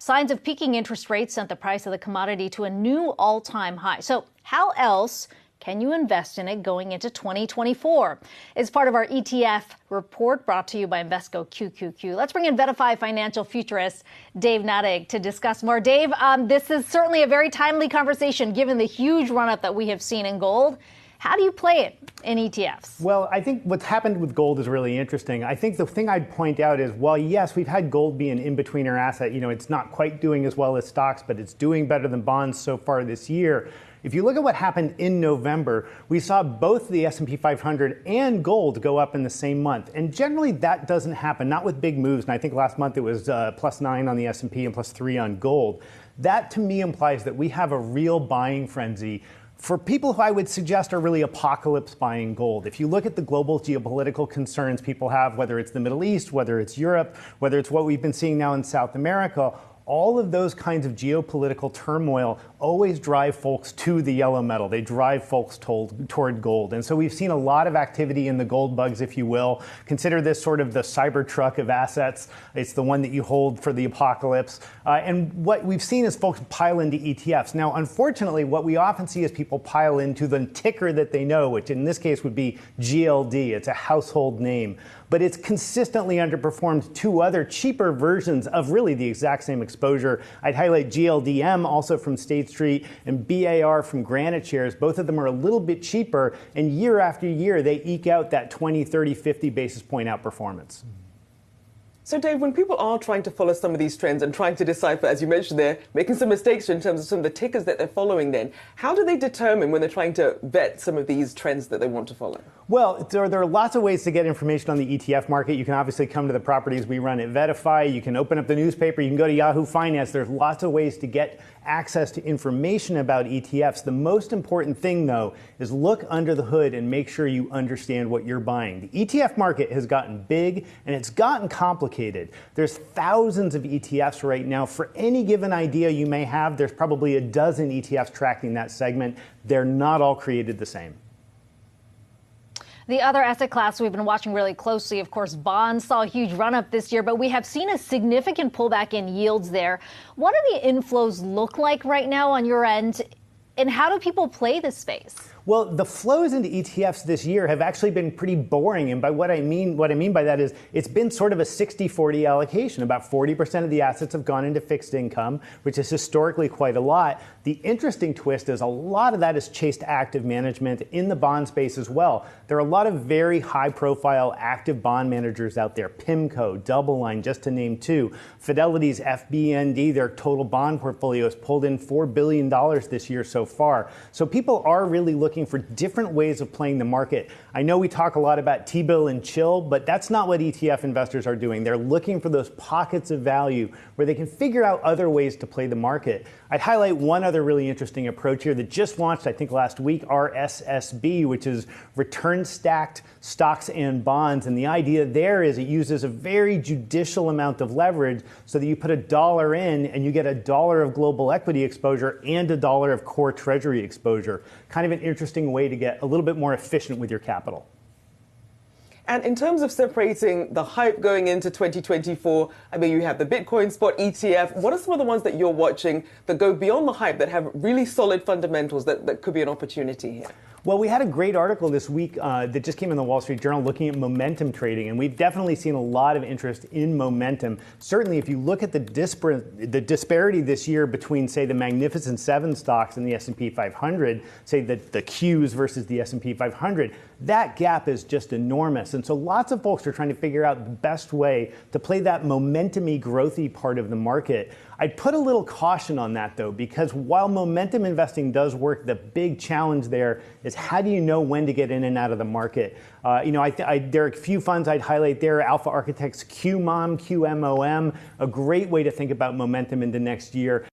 Signs of peaking interest rates sent the price of the commodity to a new all-time high. So how else can you invest in it going into 2024? It's part of our ETF report brought to you by Invesco QQQ. Let's bring in VettaFi financial futurist Dave Nadig to discuss more. Dave, this is certainly a very timely conversation given the huge run-up that we have seen in gold. How do you play it in ETFs? Well, I think what's happened with gold is really interesting. I think the thing I'd point out is, while yes, we've had gold be an in-betweener asset, it's not quite doing as well as stocks, but it's doing better than bonds so far this year. If you look at what happened in November, we saw both the S&P 500 and gold go up in the same month. And generally that doesn't happen, not with big moves. And I think last month it was +9 on the S&P and +3 on gold. That to me implies that we have a real buying frenzy for people who I would suggest are really apocalypse buying gold. If you look at the global geopolitical concerns people have, whether it's the Middle East, whether it's Europe, whether it's what we've been seeing now in South America, all of those kinds of geopolitical turmoil always drive folks to the yellow metal. They drive folks toward gold. And so we've seen a lot of activity in the gold bugs, if you will. Consider this sort of the Cybertruck of assets. It's the one that you hold for the apocalypse. And what we've seen is folks pile into ETFs. Now, unfortunately, what we often see is people pile into the ticker that they know, which in this case would be GLD. It's a household name. But it's consistently underperformed two other cheaper versions of really the exact same exposure. I'd highlight GLDM, also from State Street, and BAR from Granite Shares. Both of them are a little bit cheaper, and year after year, they eke out that 20, 30, 50 basis point outperformance. So, Dave, when people are trying to follow some of these trends and trying to decipher, as you mentioned there, making some mistakes in terms of some of the tickers that they're following then, how do they determine when they're trying to vet some of these trends that they want to follow? Well, there are lots of ways to get information on the ETF market. You can obviously come to the properties we run at VettaFi. You can open up the newspaper. You can go to Yahoo Finance. There's lots of ways to get access to information about ETFs. The most important thing, though, is look under the hood and make sure you understand what you're buying. The ETF market has gotten big and it's gotten complicated. There's thousands of ETFs right now. For any given idea you may have, there's probably a dozen ETFs tracking that segment. They're not all created the same. The other asset class we've been watching really closely, of course, bonds saw a huge run-up this year, but we have seen a significant pullback in yields there. What do the inflows look like right now on your end, and how do people play this space? Well, the flows into ETFs this year have actually been pretty boring. And by what I mean by that is it's been sort of a 60-40 allocation. About 40% of the assets have gone into fixed income, which is historically quite a lot. The interesting twist is a lot of that is chased active management in the bond space as well. There are a lot of very high-profile active bond managers out there, PIMCO, DoubleLine, just to name two. Fidelity's FBND, their total bond portfolio, has pulled in $4 billion this year so far. So people are really looking for different ways of playing the market. I know we talk a lot about T-bill and chill, but that's not what ETF investors are doing. They're looking for those pockets of value where they can figure out other ways to play the market. I'd highlight one other really interesting approach here that just launched, I think, last week, RSSB, which is return stacked stocks and bonds. And the idea there is it uses a very judicial amount of leverage so that you put $1 in and you get $1 of global equity exposure and $1 of core treasury exposure. Kind of an interesting way to get a little bit more efficient with your capital. And in terms of separating the hype going into 2024, I mean, you have the Bitcoin spot ETF. What are some of the ones that you're watching that go beyond the hype, that have really solid fundamentals that could be an opportunity here? Well, we had a great article this week that just came in the Wall Street Journal looking at momentum trading, and we've definitely seen a lot of interest in momentum. Certainly, if you look at the disparity this year between, say, the Magnificent Seven stocks and the S&P 500, say the Qs versus the S&P 500, that gap is just enormous. And so lots of folks are trying to figure out the best way to play that momentum-y, growthy part of the market. I'd put a little caution on that, though, because while momentum investing does work, the big challenge there is how do you know when to get in and out of the market? There are a few funds I'd highlight there. Alpha Architects QMOM, QMOM, a great way to think about momentum into next year.